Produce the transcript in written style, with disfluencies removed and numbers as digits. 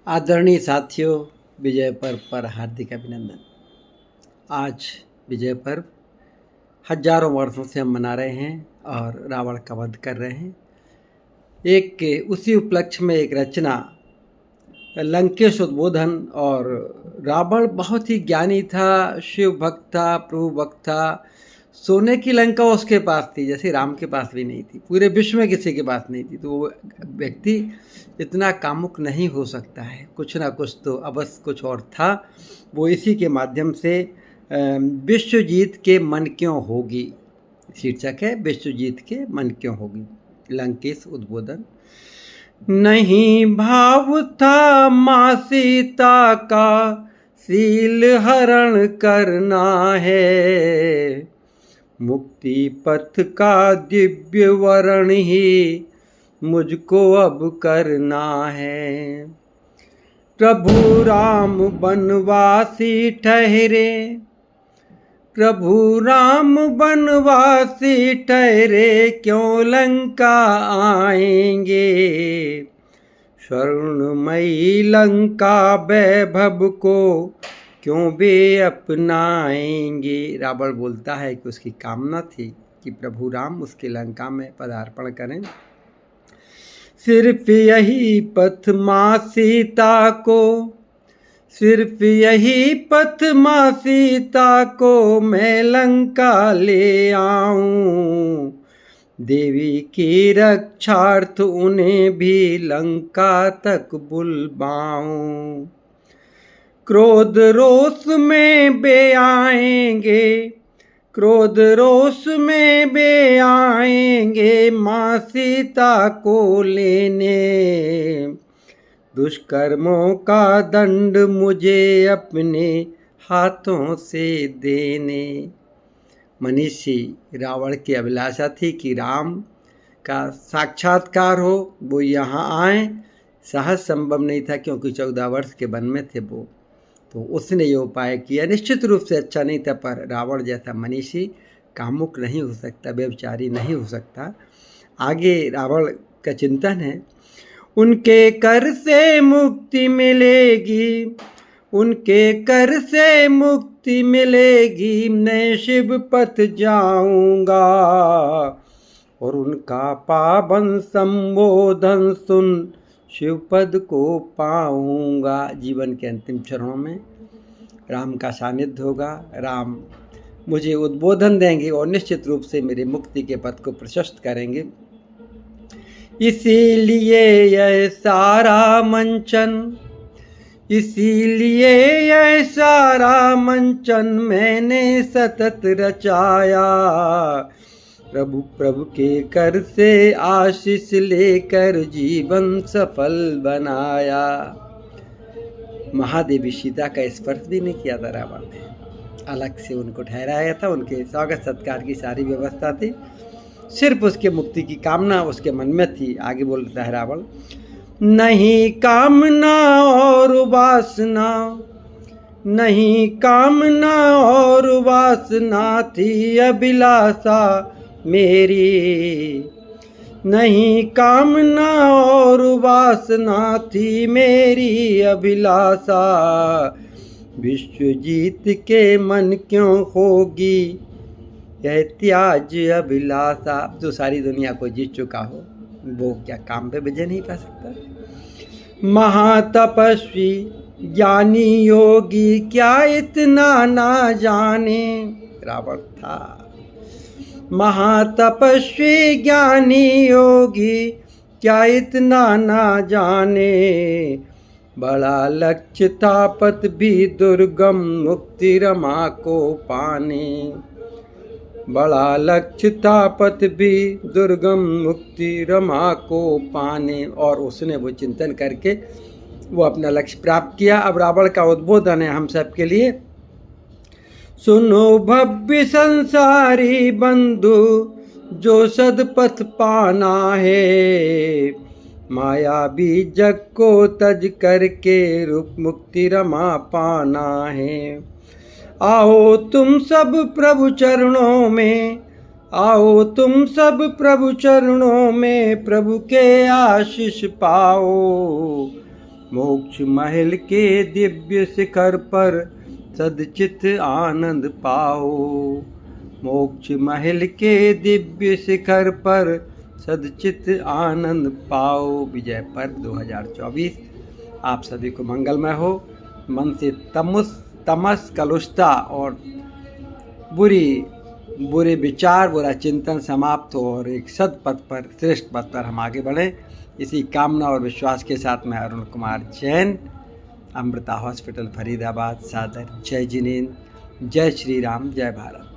आदरणीय साथियों, विजय पर्व पर हार्दिक अभिनंदन। आज विजय पर्व हजारों वर्षों से हम मना रहे हैं और रावण का वध कर रहे हैं। उसी उपलक्ष्य में एक रचना लंकेश उद्बोधन। और रावण बहुत ही ज्ञानी था, शिव भक्त था, प्रभु भक्त था। सोने की लंका उसके पास थी, जैसे राम के पास भी नहीं थी, पूरे विश्व में किसी के पास नहीं थी। तो वो व्यक्ति इतना कामुक नहीं हो सकता है, कुछ ना कुछ तो अवश्य कुछ और था। वो इसी के माध्यम से विश्वजीत के मन क्यों होगी, शीर्षक है विश्वजीत के मन क्यों होगी। लंकेश उद्बोधन। नहीं भाव था माँ सीता का सील हरण करना है, मुक्ति पथ का दिव्य वर्ण ही मुझको अब करना है। प्रभु राम बनवासी ठहरे, प्रभु राम बनवासी ठहरे, क्यों लंका आएंगे, स्वर्णमयी लंका वैभव को क्यों वे अपनाएंगे। रावण बोलता है कि उसकी कामना थी कि प्रभु राम उसकी लंका में पदार्पण करें। सिर्फ यही पथ माँ सीता को, सिर्फ यही पथ माँ सीता को मैं लंका ले आऊं, देवी की रक्षार्थ उन्हें भी लंका तक बुलवाऊं। क्रोध रोष में वे आएंगे, क्रोध रोष में वे आएंगे माँ सीता को लेने, दुष्कर्मों का दंड मुझे अपने हाथों से देने। मनीषी रावण की अभिलाषा थी कि राम का साक्षात्कार हो, वो यहाँ आए। सहज संभव नहीं था क्योंकि 14 वर्ष के वन में थे वो, तो उसने ये उपाय किया। निश्चित रूप से अच्छा नहीं था, पर रावण जैसा मनीषी कामुक नहीं हो सकता, व्यभिचारी नहीं हो सकता। आगे रावण का चिंतन है। उनके कर से मुक्ति मिलेगी, उनके कर से मुक्ति मिलेगी, मैं शिव पथ जाऊंगा और उनका पावन संबोधन सुन शिवपद को पाऊंगा। जीवन के अंतिम चरणों में राम का सानिध्य होगा, राम मुझे उद्बोधन देंगे और निश्चित रूप से मेरे मुक्ति के पथ को प्रशस्त करेंगे। इसीलिए यह सारा मंचन, इसीलिए यह सारा मंचन मैंने सतत रचाया, प्रभु प्रभु के कर से आशीष लेकर जीवन सफल बनाया। महादेवी सीता का स्पर्श भी नहीं किया था रावण ने, अलग से उनको ठहराया था। उनके स्वागत सत्कार की सारी व्यवस्था थी, सिर्फ उसके मुक्ति की कामना उसके मन में थी। आगे बोलता है रावण। नहीं कामना और वासना, नहीं कामना और वासना थी अभिलाषा मेरी, नहीं कामना और वासना थी मेरी अभिलाषा, विश्वजीत के मन क्यों होगी यह त्याज अभिलाषा। जो सारी दुनिया को जीत चुका हो वो क्या काम पे विजय नहीं पा सकता। महातपस्वी ज्ञानी योगी क्या इतना ना जाने, रावण था महातपस्वी ज्ञानी योगी क्या इतना ना जाने, बड़ा लक्ष्य था पथ भी दुर्गम मुक्ति रमा को पाने, बड़ा लक्ष्य था पथ भी दुर्गम मुक्ति रमा को पाने। और उसने वो चिंतन करके वो अपना लक्ष्य प्राप्त किया। अब रावण का उद्बोधन है हम सब के लिए। सुनो भव्य संसारी बंधु, जो सदपथ पाना है, माया भी जग को तज करके रूप मुक्ति रमा पाना है। आओ तुम सब प्रभु चरणों में, आओ तुम सब प्रभु चरणों में, प्रभु के आशीष पाओ, मोक्ष महल के दिव्य शिखर पर सदचित आनंद पाओ। मोक्ष महल के दिव्य शिखर पर सदचित आनंद पाओ। विजय पर्व 2024 आप सभी को मंगलमय हो। मन से तमस कलुषता और बुरे विचार, बुरा चिंतन समाप्त हो और एक सत्पथ पर, श्रेष्ठ पथ पर हम आगे बढ़ें। इसी कामना और विश्वास के साथ मैं अरुण कुमार जैन, अमृता हॉस्पिटल फरीदाबाद, सादर जय जिनेंद्र, जय श्री राम, जय भारत।